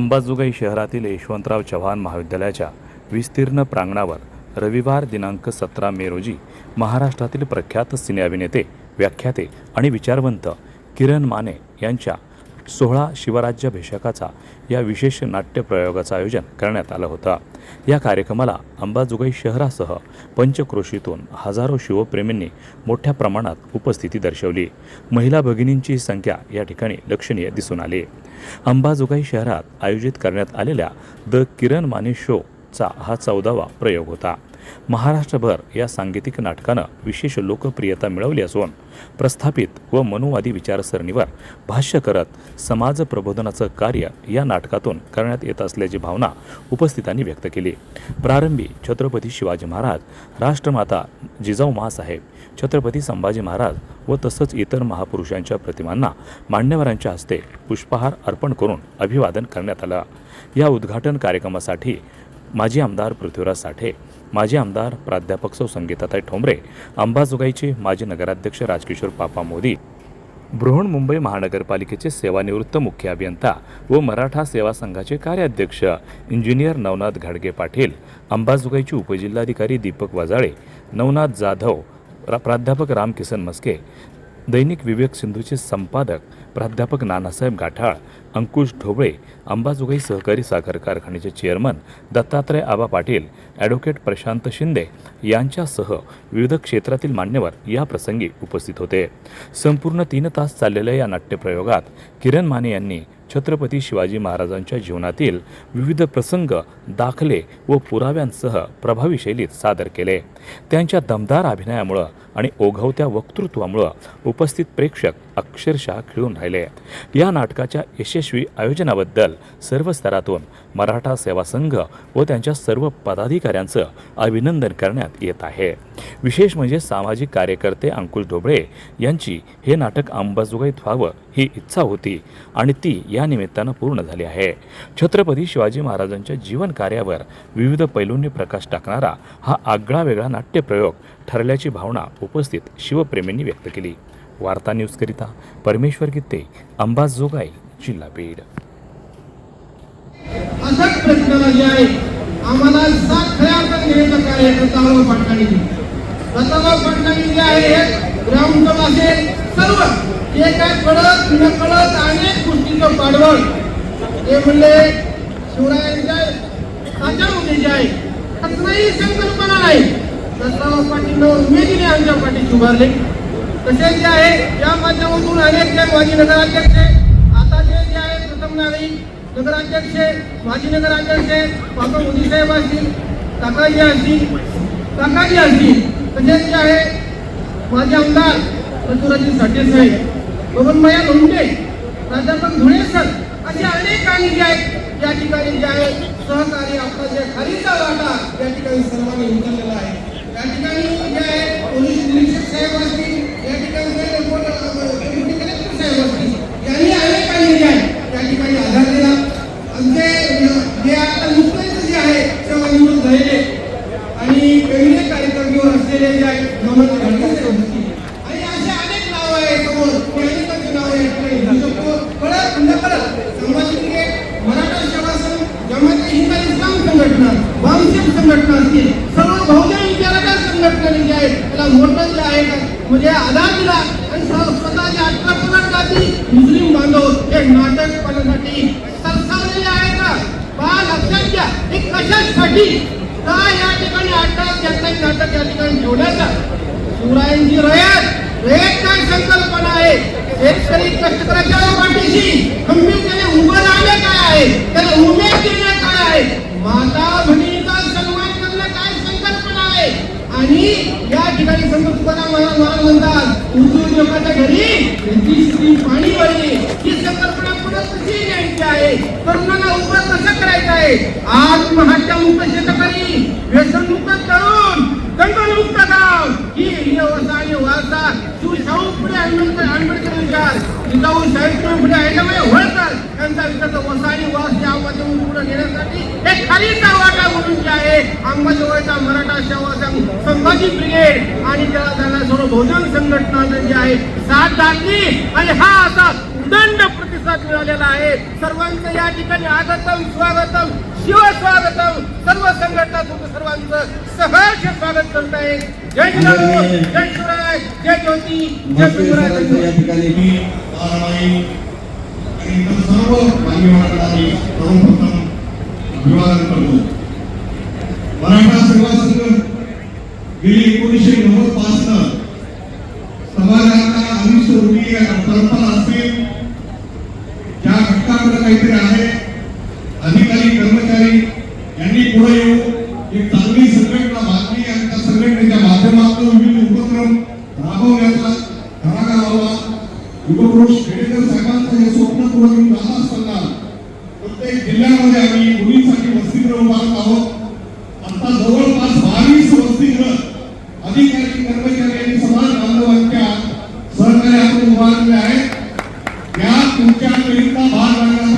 अंबाजोगाई शहरातील यशवंतराव चव्हाण महाविद्यालयाच्या विस्तीर्ण प्रांगणावर रविवार दिनांक 17 मे रोजी महाराष्ट्रातील प्रख्यात सिने अभिनेते, व्याख्याते आणि विचारवंत किरण माने यांच्या 16 शिवराज्याभिषेकाचा या विशेष नाट्य प्रयोगाचं आयोजन करण्यात आलं होतं। या कार्यक्रमाला अंबाजोगाई शहरासह पंचक्रोशीतून हजारो शिवप्रेमींनी मोठ्या प्रमाणात उपस्थिती दर्शवली। महिला भगिनींची संख्या या ठिकाणी लक्षणीय दिसून आली। अंबाजोगाई शहरात आयोजित करण्यात आलेल्या द किरण माने शोचा हा 14वा प्रयोग होता। महाराष्ट्रभर या सांगीतिक नाटकानं विशेष लोकप्रियता मिळवली असून प्रस्थापित व मनुवादी विचारसरणीवर भाष्य करत समाज प्रबोधनाचं कार्य या नाटकातून करण्यात येत असल्याची भावना उपस्थितांनी व्यक्त केली। प्रारंभी छत्रपती शिवाजी महाराज, राष्ट्रमाता जिजाऊ माँसाहेब, छत्रपती संभाजी महाराज व तसंच इतर महापुरुषांच्या प्रतिमांना मान्यवरांच्या हस्ते पुष्पहार अर्पण करून अभिवादन करण्यात आलं। या उद्घाटन कार्यक्रमासाठी माजी आमदार पृथ्वीराज साठे, माजी आमदार प्राध्यापक सौ संगीताताई ठोंबरे, अंबाजोगाईचे माजी नगराध्यक्ष राजकिशोर पापा मोदी, बृहन्मुंबई महानगरपालिकेचे सेवानिवृत्त मुख्य अभियंता व मराठा सेवा संघाचे कार्याध्यक्ष इंजिनियर नवनाथ घाडगे पाटील, अंबाजोगाईचे उपजिल्हाधिकारी दीपक वजाळे, नवनाथ जाधव, प्राध्यापक रामकिसन मस्के, दैनिक विवेक सिंधूचे संपादक प्राध्यापक नानासाहेब गाठाळ, अंकुश ढोबळे, अंबाजोगाई सहकारी साखर कारखान्याचे चेअरमन दत्तात्रय आबा पाटील, ॲडव्होकेट प्रशांत शिंदे यांच्यासह विविध क्षेत्रातील मान्यवर या प्रसंगी उपस्थित होते। संपूर्ण 3 तास चाललेल्या या नाट्यप्रयोगात किरण माने यांनी छत्रपती शिवाजी महाराजांच्या जीवनातील विविध प्रसंग, दाखले व पुराव्यांसह प्रभावी शैलीत सादर केले। त्यांच्या दमदार अभिनयामुळे आणि ओघवत्या वक्तृत्वामुळे उपस्थित प्रेक्षक अक्षरशः खिळून राहिले। या नाटकाच्या यशस्वी आयोजनाबद्दल सर्व स्तरातून मराठा सेवा संघ व त्यांच्या सर्व पदाधिकाऱ्यांचं अभिनंदन करण्यात येत आहे। विशेष म्हणजे सामाजिक कार्यकर्ते अंकुश ढोबळे यांची हे नाटक अंबाजोगाईत व्हावं ही इच्छा होती आणि ती या निमित्तानं पूर्ण झाली आहे। छत्रपती शिवाजी महाराजांच्या जीवन कार्यावर विविध पैलूंनी प्रकाश टाकणारा हा आगळा वेगळा नाट्यप्रयोग ठरल्याची भावना उपस्थित शिवप्रेमींनी व्यक्त केली। वार्ता न्यूजकरिता परमेश्वर गित्ते, अंबाजोगाई, जिल्हा बीड। असाच प्रश्न जे आहे आम्हाला 7 खऱ्याचं घेण्याचं कार्य दत्ताभाऊ पाटलांनी दत्ताभाऊ पाटलांनी जे आहे ग्रामसभा असेल सर्व जे काय कळत नकळत अनेक गोष्टींचं पाठबळ ते म्हणले शिवरायांच्या ताच्यामध्ये जे आहे कसलाही संकल्पना नाही दत्ताभाऊ पाटील उमेदीने आमच्या पाठीशी उभारले। तसेच जे आहे या माध्यमातून अनेक जे माजी नगराध्यक्ष आता जे आहे प्रथम नागरिक नगराध्यक्ष, माजी नगराध्यक्ष पापा मोदी साहेब असतील, काकाजी असतील, तसेच जे आहे माजी आमदार पृथ्वीराज साठे साहेब, बबनमया लोंढे, प्राध्यापक धुळे सर असे अनेकांनी जे आहेत या ठिकाणी जे आहे सहकारी आपला जे खालीचा वाटा या ठिकाणी सर्वांनी उचललेला आहे। या ठिकाणी जे आहे पोलीस निरीक्षक साहेब असतील, या ठिकाणी डेप्युटी कलेक्टर साहेब असतील, यांनी अनेकांनी जे आहे त्या ठिकाणी आधार दिला। आमचे जे आता नुकतेच जे आहे सेवानिवृत्त झालेले आणि वेगवेगळे कार्यक्रमावर असलेले जे आहे नवनाथ घाडगे साहेब असतील आणि असे अनेक नाव आहे समोर अनेकांची नाव आहे कळत नकळत सामाजिक मराठा सेवा संघ, जमात-ए इस्लाम संघटना, वामसेवक संघटना असतील, सर्व बहुजन विचाराच्या संघटनांनी जे आहे त्याला मोठं जे आहे म्हणजे आधार दिला आणि स्वतःच्या 18 मुस्लिम बांधव हे नाटक पाहण्यासाठी सरसावलेले आहे का पहा लक्षात घ्या। हे कशासाठी का या ठिकाणी नाटक या ठिकाणी ठेवण्याचा शिवरायांची रयत काय संकल्पना आहे, शेतकरी कष्टकऱ्याच्या पाठीशी खंबीरपणे उभं राहणे काय आहे, त्याला उमेद देणे काय आहे, माता भगिनीचा सन्मान करणे काय संकल्पना आहे। आणि या ठिकाणी संत तुकाराम महाराज म्हणतात उद्योजकाच्या घरी पाणी वळली ही संकल्पना पुढे कशी न्यायची आहे, तरुणांना उभं कसं करायचं आहे। आत्महत्यामुक्त शेतकरी, व्यसनमुक्त तरुण, दंडमुक्त गाव ही व्यवस्था आणि वारसा शिवशाहू पुढे आंबेडकर विचार, जिजाऊ साहेब पुढे अहिल्याबाई होळकर यांचा विचार वसा आणि वास या माध्यमातून पुढे नेण्यासाठी एक खालीचा वाटा म्हणून जे आहे अंबाजोगाईचा मराठा सेवा संघ, संभाजी ब्रिगेड आणि त्याला जाणाऱ्या सर्व बहुजन संघटना जे आहे साथ दाखली आणि हा असा उदंड प्रतिसाद मिळालेला आहे. सर्वांचं या ठिकाणी आगतम स्वागतम शिवस्वागतम. सर्व संघटना तुमचं सर्वांचं सहर्ष स्वागत करत आहे. जय जिजाऊ, जय शिवराय, जय ज्योती, जय शिवराय. या ठिकाणी मी ताराबाई आणि इतर सर्व मान्यवरांना मी सर्वप्रथम अभिवादन करतो. मराठा सेवा संघ गेली 1990 पासून समाजाला अनिष्ट होती परंपरा असतील ज्या घटकांकडे काहीतरी आहे. अधिकारी कर्मचारी यांनी पुढे येऊन एक चांगली संघटना बांधली आणि त्या संघटनेच्या माध्यमातून विविध उपक्रम राबवण्याचा धडा लावला. युगपुरुष खेडेकर साहेबांचं हे स्वप्न पूर्ण झालं असताना प्रत्येक जिल्ह्यामध्ये आम्ही मुलींसाठी वसतिगृह उभारत आहोत. आता जवळपास 22 वसतिगृह अधिकारी कर्मचारी आणि समाज बांधवांच्या सहकार्यातून उभारले आहेत. या तुमच्या करिता भाग राहण्याचं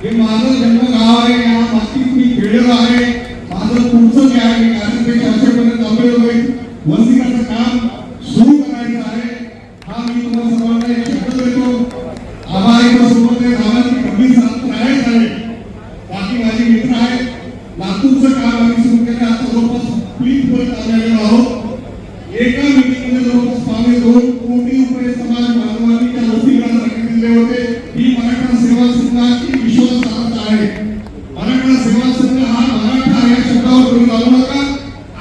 हे माझं जन्मगाव आहे. या मातीत मी खेळलेलो आहे. माझं पुढचं जे आहे कार्यक्रम असेपर्यंत आपल्याला होईल. वसतिगृहाचं काम सुरू करायचं आहे. हा मी तुम्हाला सर्वांना एक शब्द देतो. आम्हाला सोबत गावाची कमी साथ राहायच आहे. बाकी माझे मित्र आहेत. लातूरचं काम आम्ही सुरू केलं. आता जवळपास प्लीज परत आलेलो आहोत. एका मीटिंगमध्ये जवळपास 2 कोटी रुपये समाज बांधवांनी त्या वसतिगृहासाठी दिले होते. ही मराठा सेवा संघाची विश्वासार्हता आहे. मराठा सेवा संघ हा मराठा या शब्दावर तुम्ही लावू नका.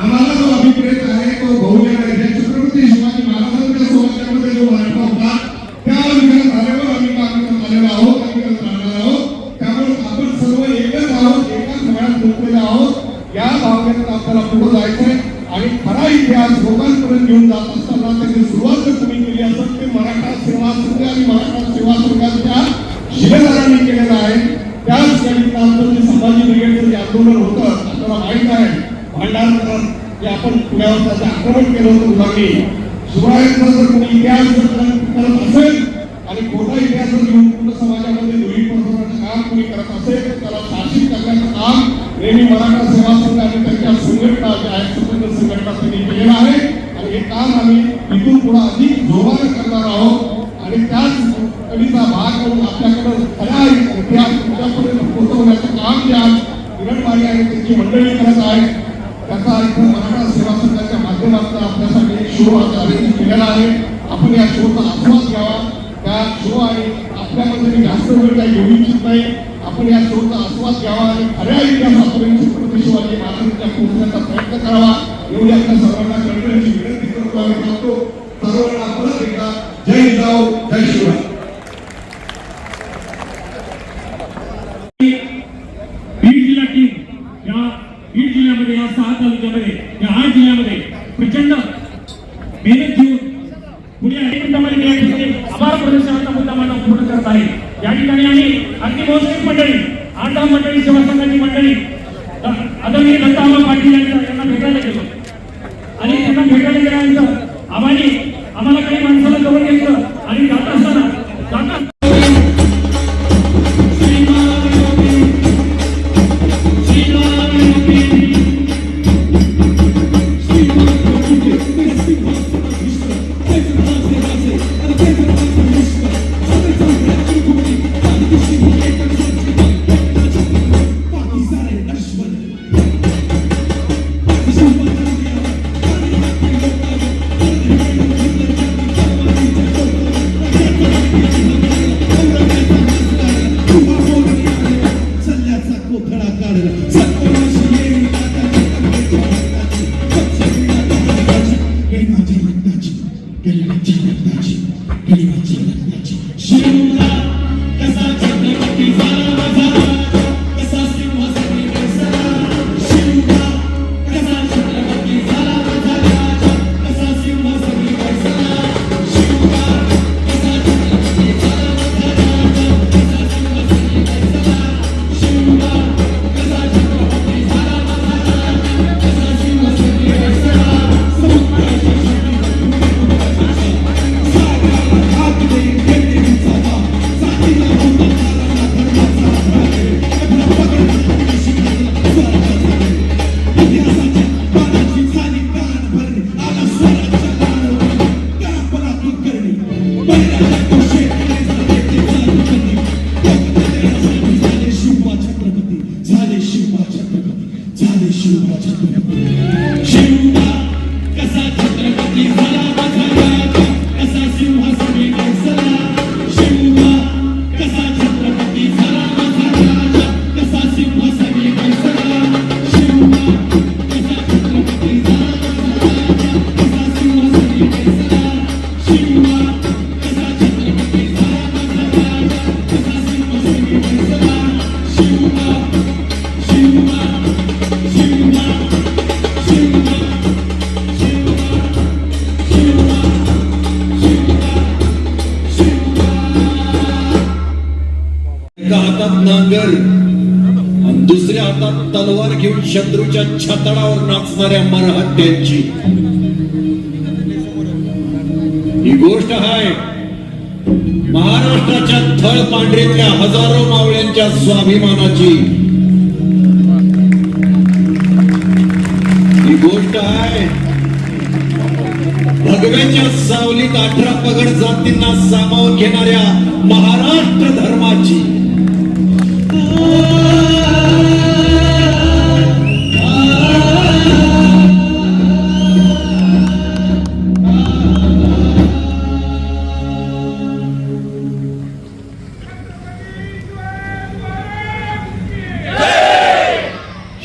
आम्हाला जो अभिप्रेत आहे तो बहुजन आहे. छत्रपती शिवाजी महाराजांच्या समाजामध्ये जो मराठा होता त्या विचार झाल्यावर आम्ही काम करत आलेलो आहोत, काम करत राहणार आहोत. त्यामुळे आपण सर्व एकच आहोत, एकाच सगळ्यात गुंतलेले आहोत. या भावनेतून आपल्याला पुढे जायचंय आणि खरा इतिहास लोकांपर्यंत घेऊन जात असताना त्याची सुरुवात तुम्ही केली असेल ते मराठा सेवा संघ आणि मराठा सेवा संघाच्या शिलेदारांनी केलेलं आहे. त्याच निमित्तानं जे संभाजी ब्रिगेडचं जे आंदोलन होतं आपल्याला माहित आहे. भांडारकर जे आपण पुण्यावर त्याचं आक्रमण केलं होतं मुलांनी. शिवरायांचा जर कोणी इतिहास करत असेल आणि खोटा इतिहास जर घेऊन पूर्ण समाजामध्ये धुळी पसरवण्याचं काम कोणी करत असेल तर त्याला शासित करण्याचं काम नेहमी मराठा सेवा संघ आणि त्यांच्या संघटना ज्या आहेत स्वतंत्र संघटना त्यांनी केलेलं आहे. आणि हे काम आम्ही इथून पुढे अधिक जोराने करणार आहोत. आणि त्याच कविता भाग करून आपल्याकडे खरा इतिहास तुमच्यापर्यंत पोहोचवण्याचं काम जे आज किरणवाडी आणि त्यांची मंडळी करत आहे त्याचा इथं मराठा सेवा संघाच्या माध्यमातून आपल्यासाठी एक शो आज आयोजित केलेला आहे. आपण या शोचा आस्वाद घ्यावा. त्या शो आणि आपल्यामध्ये जास्त वेळ काही घेऊ इच्छित नाही. आपण या शोचा आस्वाद घ्यावा आणि खऱ्या इतिहासापर्यंत छत्रपती शिवाजी महाराजांच्या पोहोचण्याचा प्रयत्न करावा. एवढी आपल्या सर्वांना कळण्याची विनंती करतो आणि सांगतो सर्वांना परत एकदा जय जिजाऊ, जय शिवराय. बीड जिल्हा टीम या बीड जिल्ह्यामध्ये या 6 तालुक्यामध्ये या 8 जिल्ह्यामध्ये प्रचंड मेहनत घेऊन पुढे अनेक मिनिटांमध्ये या ठिकाणी आभार प्रदर्शनाचा मुद्दा मांडून पूर्ण करत आहे. या ठिकाणी आम्ही अगदी मोजकी मंडळी 8-10 मंडळी सेवा संघाची मंडळी आदरणीय दत्ताबा पाटील यांना भेटायला गेलो आणि त्यांना भेटायला गेल्यानंतर आम्हाला काही माणसाला जवळ घेतलं आणि जात असताना एका हातात नांगर आणि दुसऱ्या हातात तलवार घेऊन शत्रूच्या छातडावर नाचणाऱ्या मराठ्यांची ही गोष्ट आहे महाराष्ट्राच्या थळ पांढरीतल्या हजारो मावळ्यांच्या स्वाभिमानाची. ही गोष्ट आहे भगव्याच्या सावलीत 18 पगड जातींना सामावून घेणाऱ्या महाराष्ट्र धर्माची.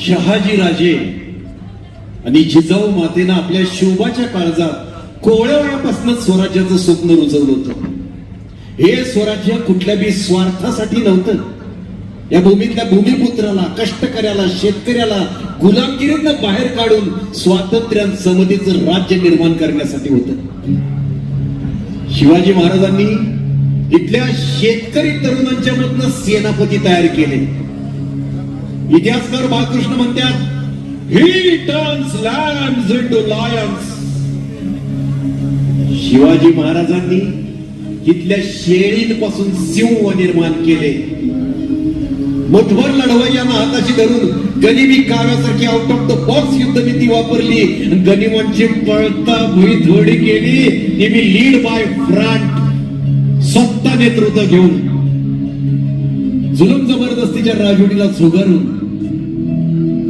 शहाजी राजे आणि जिजाऊ मातेनं आपल्या शिवबाच्या काळजात कोवळ्या वयापासून स्वराज्याचं स्वप्न रुजवलं होतं. हे स्वराज्य कुठल्या बी स्वार्थासाठी नव्हतं. या भूमीतल्या भूमिपुत्राला, कष्टकऱ्याला, शेतकऱ्याला गुलामगिरीतनं बाहेर काढून स्वातंत्र्य आणि समतेचं राज्य निर्माण करण्यासाठी होतं. शिवाजी महाराजांनी इथल्या शेतकरी तरुणांच्या मधनं सेनापती तयार केले. इतिहासकार बाळकृष्ण म्हणतात, He turns lambs into lions. Shivaji महाराजांनी इथल्या शेळींपासून सिंह निर्माण केले. मुठभर लढवय्यांना हाताशी धरून गनिमी काव्यासारखी आउट ऑफ द बॉक्स युद्धनीती वापरली. गनिमांची पळता भुई थोडी केली. नेहमी लीड बाय फ्रंट, स्वतः नेतृत्व घेऊन जुलम जबरदस्तीच्या राजवटीला झुगारून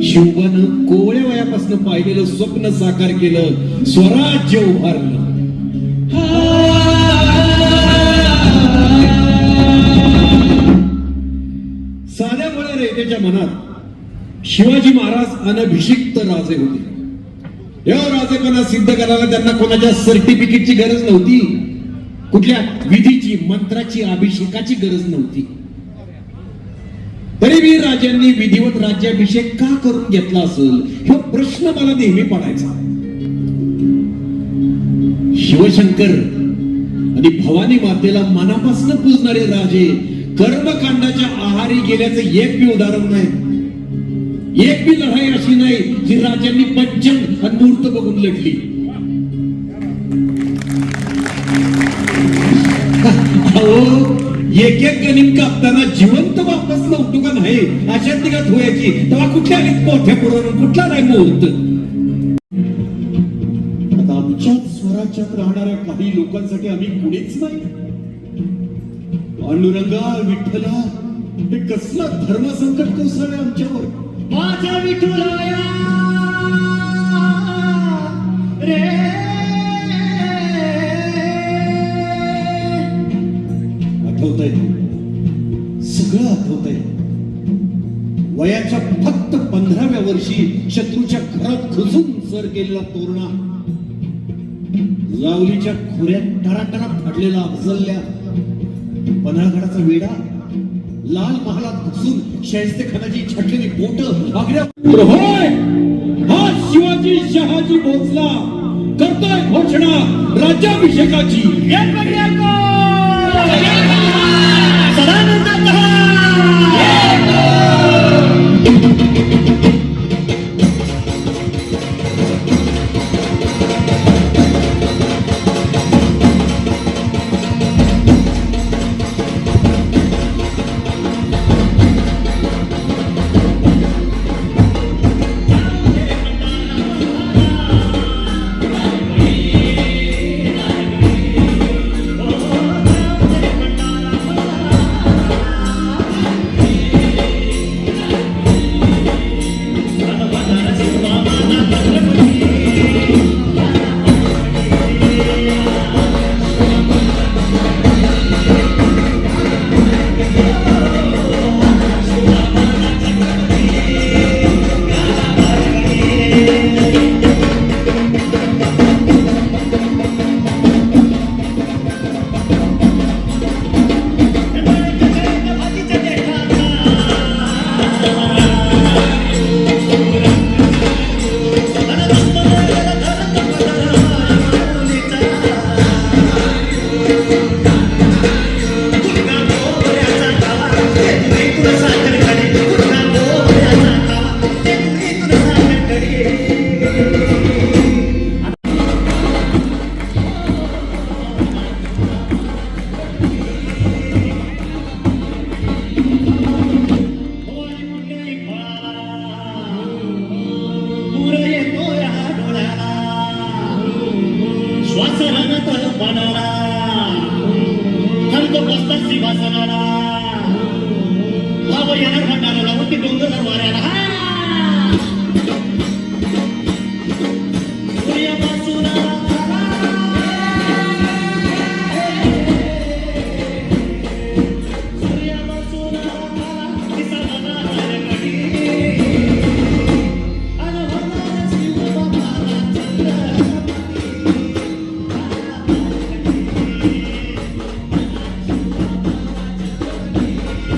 शिवबानं कोवळ्या वयापासून पाहिलेलं स्वप्न साकार केलं, स्वराज्य उभारलं. साध्या भोळ्या रयतेच्या मनात शिवाजी महाराज अनभिषिक्त राजे होते. या राजेपणा सिद्ध करायला त्यांना कोणाच्या सर्टिफिकेटची गरज नव्हती, कुठल्या विधीची, मंत्राची, अभिषेकाची गरज नव्हती. तरी वीर राजांनी विधिवत राज्याभिषेक का करून घेतला असेल हा प्रश्न मला नेहमी पडायचा. शिवशंकर आणि भवानी मातेला मनापासून पूजणारे राजे कर्मकांडाच्या आहारी गेल्याचं एक बी उदाहरण नाही. एक बी लढाई अशी नाही जी राजांनी पंचम आणि मूर्त बघून लढली. एक एक गणित कापताना जिवंत वापस नव्हतो का नाही अशा तिघात व्हायची, तेव्हा कुठल्या मोठ्या पुरवून कुठला नाही मुहूर्त. आता आमच्याच स्वराज्यात राहणाऱ्या काही लोकांसाठी आम्ही कुणीच नाही. पांडुरंगा, विठ्ठला, हे कसला धर्मसंकट कोसळले आमच्यावर. माझ्या विठुराया रे, आठवतंय, सगळं आठवतंय. वयाच्या फक्त 15व्या वर्षी शत्रूच्या घरात घुसून सर केलेला तोरणा, लावलीच्या खोऱ्यात टराटरा फाडलेला अफजल्या, पन्हाळगडाचा वेढा, लाल महालात घुसून शाहिस्ते खानाची छाटलेली बोट, होय हा शिवाजी शहाजी भोसला करतोय घोषणा राज्याभिषेकाची. येणार भंडाराला व ते डोंगर